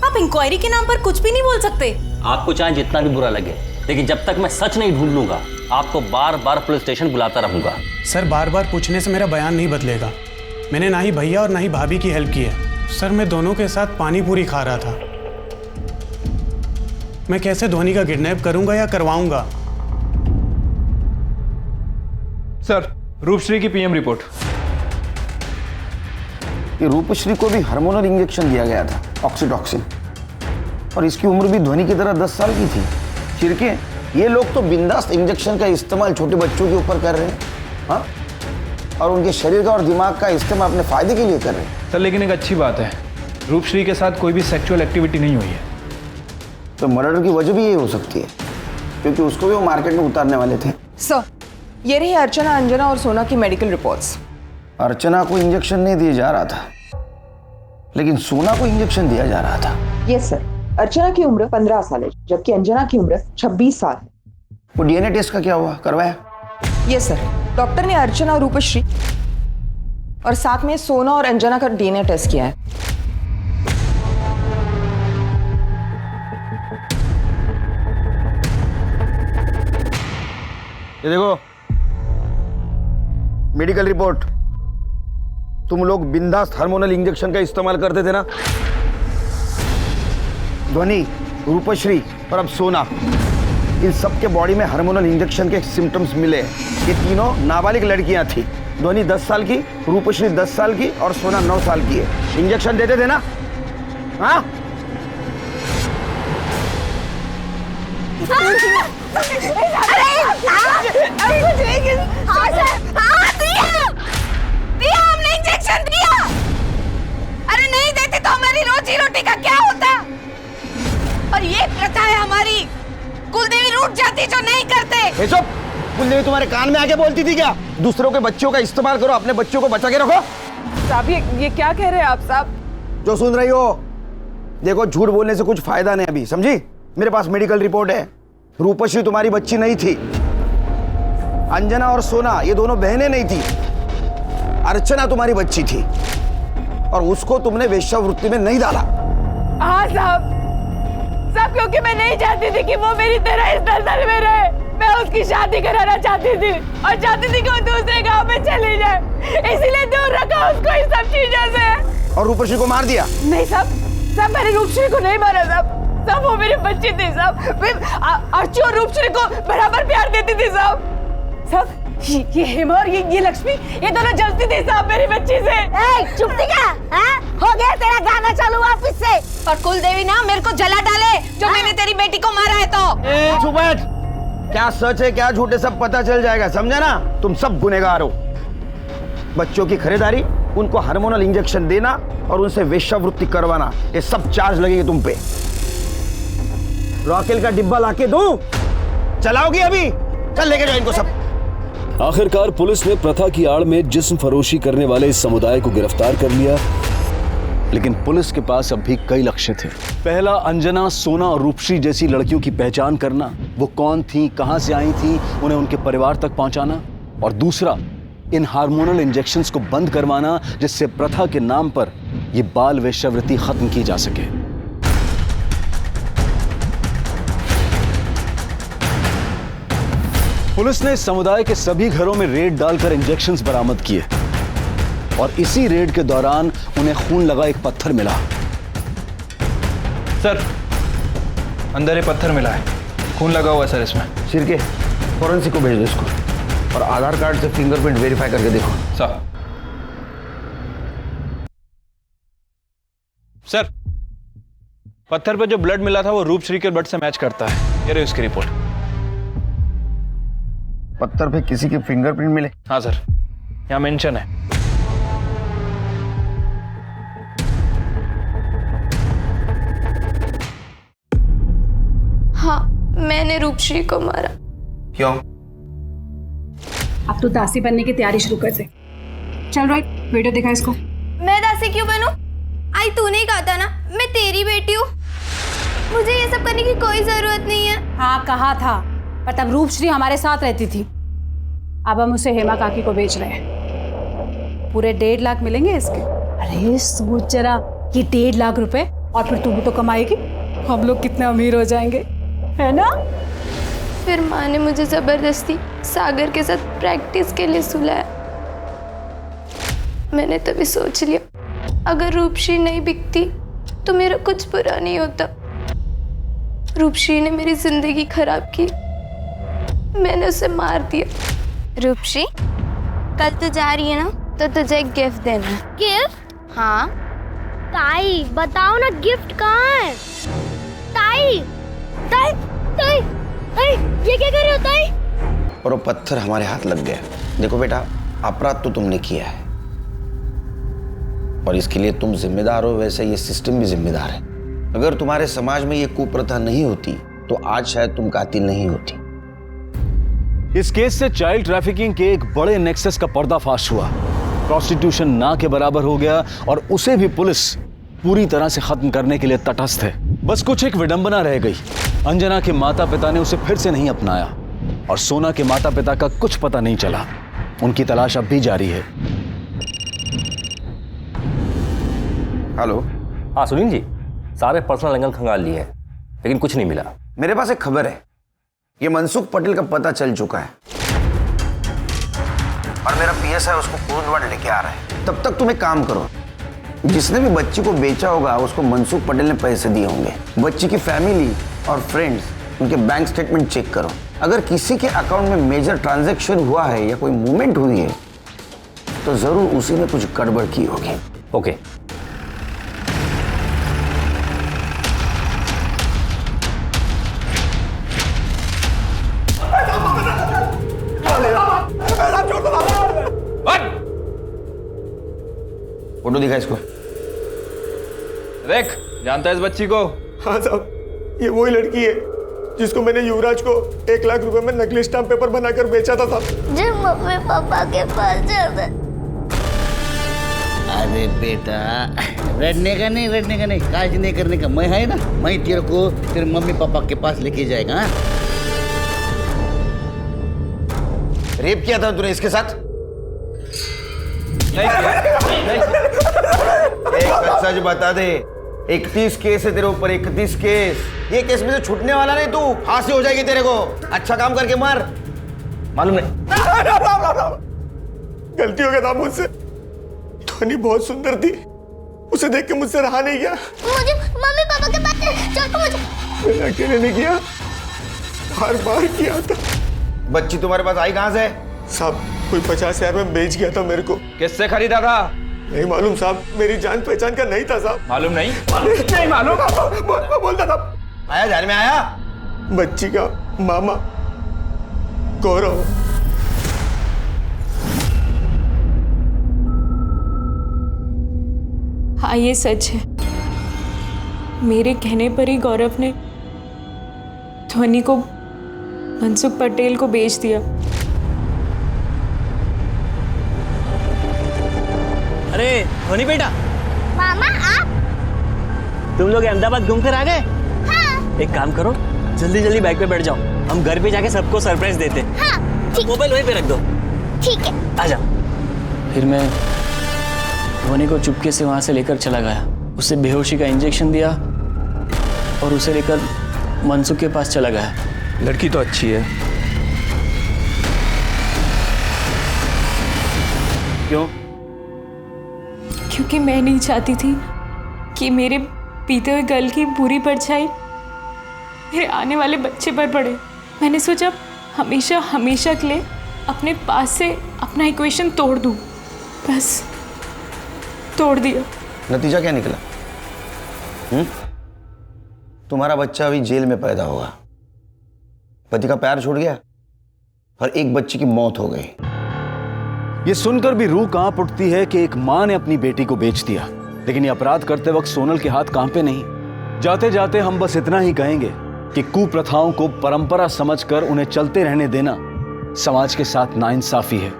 आप इंक्वायरी के नाम पर कुछ भी नहीं बोल सकते। आपको चाहे जितना भी बुरा लगे, लेकिन जब तक मैं सच नहीं ढूंढ लूंगा आपको बार बार पुलिस स्टेशन बुलाता रहूंगा। सर बार बार पूछने से मेरा बयान नहीं बदलेगा। मैंने ना ही भैया और ना ही भाभी की हेल्प की है। सर मैं दोनों के साथ पानी पूरी खा रहा था। मैं कैसे ध्वनि का किडनैप करूंगा या करवाऊंगा? सर रूपश्री की पीएम रिपोर्ट। ये रूपश्री को भी हार्मोनल इंजेक्शन दिया गया था, ऑक्सीटॉक्सिन, और इसकी उम्र भी ध्वनि की तरह 10 साल की थी। चिरके ये लोग तो बिंदास इंजेक्शन का इस्तेमाल छोटे बच्चों के ऊपर कर रहे हैं, हाँ, और उनके शरीर का और दिमाग का इस्तेमाल अपने फायदे के लिए कर रहे हैं। सर लेकिन एक अच्छी बात है, रूपश्री के साथ कोई भी सेक्सुअल एक्टिविटी नहीं हुई है। तो मर्डर की वजह भी यही हो सकती है, क्योंकि उसको भी वो मार्केट में उतारने वाले थे। सर ये रही अर्चना, अंजना और सोना की मेडिकल रिपोर्ट्स। अर्चना को इंजेक्शन नहीं दिया जा रहा था, लेकिन सोना को इंजेक्शन दिया जा रहा था। यस सर, अर्चना की उम्र 15 साल है, जबकि अंजना की उम्र 26 साल है। वो डीएनए टेस्ट का क्या हुआ, करवाया? यस सर, डॉक्टर ने अर्चना और रूपश्री और साथ में सोना और अंजना का डीएनए टेस्ट किया है। ये देखो मेडिकल रिपोर्ट। तुम लोग बिंदास हार्मोनल इंजेक्शन का इस्तेमाल करते थे ना? ध्वनि, रूपश्री और अब सोना, इन सब के बॉडी में हार्मोनल इंजेक्शन के सिम्टम्स मिले। ये तीनों नाबालिग लड़कियां थी। ध्वनि 10 साल की, रूपश्री 10 साल की और सोना 9 साल की है। इंजेक्शन देते थे ना? हाँ? हमने इंजेक्शन दिया। अरे नहीं देते तो हमारी रोजी रोटी का क्या होता? और ये प्रथा है हमारी, कुलदेवी रूठ जाती जो नहीं करते। कुलदेवी तुम्हारे कान में आके बोलती थी क्या? दूसरों के बच्चों का इस्तेमाल करो, अपने बच्चों को बचा के रखो। साहब ये क्या कह रहे हैं आप साहब? जो सुन रही हो, देखो झूठ बोलने से कुछ फायदा नहीं अभी, समझी? मेरे पास मेडिकल रिपोर्ट है। रूपश्री तुम्हारी बच्ची नहीं थी। अंजना और सोना ये दोनों बहनें नहीं थी। अर्चना तुम्हारी बच्ची थी और उसको तुमने वेश्यावृत्ति में नहीं डाला। हाँ साहब, क्योंकि मैं नहीं चाहती थी कि वो मेरी तरह इस दलदल में रहे। मैं उसकी शादी कराना चाहती थी और चाहती थी कि वो दूसरे गांव में चली जाए, इसीलिए दूर रखा उसको इस सब चीजों से। और रूपश्री को मार दिया? नहीं साहब, मैंने रूपश्री को नहीं मारा साहब। वो मेरी बच्ची थी साहब। अर्ची और रूपश्री को बराबर प्यार देती थी साहब। ये हेमा और ये लक्ष्मी, ये दोनों जलती थी साहब मेरी बच्ची से। चुप थी क्या? हो गया तेरा गाना चालू वापस से। और कुलदेवी ना मेरे को जला डाले जो मैंने तेरी बेटी को मारा है तो। चुप बैठ। क्या सच है क्या झूठ है सब पता चल जाएगा, समझा ना? तुम सब गुनहगार हो। बच्चों की खरीदारी, उनको हार्मोनल इंजेक्शन देना और उनसे वेश्यावृत्ति करवाना, ये सब चार्ज लगेगी तुम पे। रॉकेल का डिब्बा लाके दूं? चलाओगी अभी? चल लेके जाओ इनको सब। आखिरकार पुलिस ने प्रथा की आड़ में जिस्म फरोशी करने वाले इस समुदाय को गिरफ्तार कर लिया, लेकिन पुलिस के पास अब भी कई लक्ष्य थे। पहला, अंजना, सोना और रूपश्री जैसी लड़कियों की पहचान करना, वो कौन थी, कहां से आई थी, उन्हें उनके परिवार तक पहुंचाना। और दूसरा, इन हार्मोनल इंजेक्शंस को बंद करवाना, जिससे प्रथा के नाम पर यह बाल वेश्यावृत्ति खत्म की जा सके। पुलिस ने समुदाय के सभी घरों में रेड डालकर इंजेक्शंस बरामद किए और इसी रेड के दौरान उन्हें खून लगा एक पत्थर मिला। सर अंदर ये पत्थर मिला है, खून लगा हुआ है सर इसमें। शिरके, फॉरेंसिक को भेज दो इसको और आधार कार्ड से फिंगरप्रिंट वेरीफाई करके देखो। सर पत्थर पे जो ब्लड मिला था वो रूपश्री के ब्लड से मैच करता है। ये रही उसकी रिपोर्ट। पत्थर पे किसी के फिंगरप्रिंट मिले? हाँ सर, यहाँ मेंशन है। हाँ, मैंने रूपश्री को मारा। क्यों? अब तो दासी बनने की तैयारी शुरू कर दे। चल रोहित वीडियो दिखा इसको। मैं दासी क्यों बनूं? आई तूने ही कहा था ना मैं तेरी बेटी हूँ, मुझे ये सब करने की कोई जरूरत नहीं है। हाँ कहा था, पर तब रूपश्री हमारे साथ रहती थी। अब हम उसे हेमा काकी को बेच रहे हैं। पूरे 1.5 लाख मिलेंगे इसके। अरे सोच जरा, ये 1.5 लाख रुपए और फिर तू भी तो कमाएगी, हम लोग कितने अमीर हो जाएंगे, है ना? फिर माँ ने मुझे जबरदस्ती सागर के साथ प्रैक्टिस के लिए सुलाया। मैंने तभी सोच लिया अगर रूपश्री नहीं बिकती तो मेरा कुछ बुरा नहीं होता। रूपश्री ने मेरी जिंदगी खराब की, मैंने उसे मार दिया। रूपश्री कल तू जा रही है ना, तो तुझे एक गिफ्ट देना है। गिफ्ट? हाँ। ताई बताओ ना गिफ्ट कहाँ है? ताई ताई ताई ताई ये क्या कर रहे हो ताई? और वो पत्थर हमारे हाथ लग गया। देखो बेटा, अपराध तो तुमने किया है और इसके लिए तुम जिम्मेदार हो, वैसे ये सिस्टम भी जिम्मेदार है। अगर तुम्हारे समाज में ये कुप्रथा नहीं होती तो आज शायद तुम कातिल नहीं होती। इस केस से चाइल्ड ट्रैफिकिंग के एक बड़े नेक्सस का पर्दाफाश हुआ। प्रोस्टिट्यूशन ना के बराबर हो गया और उसे भी पुलिस पूरी तरह से खत्म करने के लिए तटस्थ है। बस कुछ एक विडंबना रह गई। अंजना के माता पिता ने उसे फिर से नहीं अपनाया और सोना के माता पिता का कुछ पता नहीं चला। उनकी तलाश अब भी जारी है। हेलो। हाँ सुनील जी, सारे पर्सनल एंगल खंगाल लिए हैं लेकिन कुछ नहीं मिला। मेरे पास एक खबर है, ये मनसुख पटेल का पता चल चुका है और मेरा पीएसआई उसको कुरुंदवाड़ लेके आ रहा है। तब तक तुम एक काम करो, जिसने भी बच्ची को बेचा होगा उसको मनसुख पटेल ने पैसे दिए होंगे। बच्ची की फैमिली और फ्रेंड्स उनके बैंक स्टेटमेंट चेक करो। अगर किसी के अकाउंट में मेजर ट्रांजैक्शन हुआ है या कोई मूवमेंट हुई है तो जरूर उसी ने कुछ गड़बड़ की होगी। ओके। फोटो दिखा इसको। देख, जानता है इस बच्ची को? हाँ साहब, ये वही लड़की है जिसको मैंने युवराज को 1 लाख रुपए में नकली स्टाम्प पेपर बनाकर बेचा था साहब। जब मम्मी पापा के पास जाता। अरे बेटा, रड़ने का नहीं, काज नहीं करने का। मैं है ना, मैं तेरे को तेरे मम्मी पापा के पास लेके जाएगा। हाँ? रेप किया था तूने इसके साथ? नहीं किया। एक सच बता दे, 31 केस है तेरे ऊपर, 31 केस। ये केस में से छूटने वाला नहीं, तू फांसी हो जाएगी तेरे को। अच्छा काम करके मर, मालूम नहीं। गलती हो गया था मुझसे। ध्वनि बहुत सुंदर थी, उसे देख के मुझसे रहा नहीं गया। मुझे मम्मी पापा के पास छोड़ो मुझे। मैंने अकेले नहीं किया, बार किया था। बच्ची तुम्हारे पास आई कहां से? साहब कोई 50,000 में बेच गया था मेरे को। किससे खरीदा था? नहीं मालूम साहब, मेरी जान पहचान का नहीं था साहब। मालूम नहीं? नहीं मालूम। बोलता था। आया ध्यान में आया? बच्ची का मामा गौरव। हाँ ये सच है, मेरे कहने पर ही गौरव ने ध्वनि को मनसुख पटेल को बेच दिया। अरे ध्वनि बेटा, मामा आप? तुम लोग अहमदाबाद घूम कर आ गए? हाँ। एक काम करो, जल्दी जल्दी बाइक पे बैठ जाओ, हम घर पे जाके सबको सरप्राइज देते। हाँ, ठीक। मोबाइल वहीं पे रख दो। ठीक है। आ जाओ। फिर मैं ध्वनि को चुपके से वहां से लेकर चला गया, उसे बेहोशी का इंजेक्शन दिया और उसे लेकर मनसुख के पास चला गया। लड़की तो अच्छी है। क्यों? क्योंकि मैं नहीं चाहती थी कि मेरे पीते हुए गल की बुरी परछाई मेरे आने वाले बच्चे पर पड़े। मैंने सोचा हमेशा हमेशा के लिए अपने पास से अपना इक्वेशन तोड़ दूं, बस तोड़ दिया। नतीजा क्या निकला? तुम्हारा बच्चा अभी जेल में पैदा होगा, पति का प्यार छूट गया और एक बच्ची की मौत हो गई। ये सुनकर भी रूह कांप उठती है कि एक मां ने अपनी बेटी को बेच दिया, लेकिन ये अपराध करते वक्त सोनल के हाथ कांपे नहीं। जाते जाते हम बस इतना ही कहेंगे कि कुप्रथाओं को परंपरा समझकर उन्हें चलते रहने देना समाज के साथ नाइंसाफी है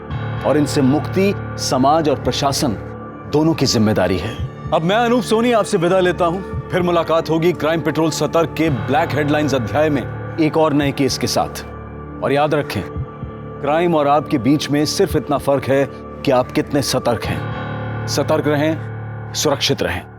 और इनसे मुक्ति समाज और प्रशासन दोनों की जिम्मेदारी है। अब मैं अनूप सोनी आपसे विदा लेता हूं। फिर मुलाकात होगी क्राइम पेट्रोल सतर्क के ब्लैक हेडलाइंस अध्याय में एक और नए केस के साथ। और याद रखें, क्राइम और आपके बीच में सिर्फ इतना फर्क है कि आप कितने सतर्क हैं। सतर्क रहें, सुरक्षित रहें।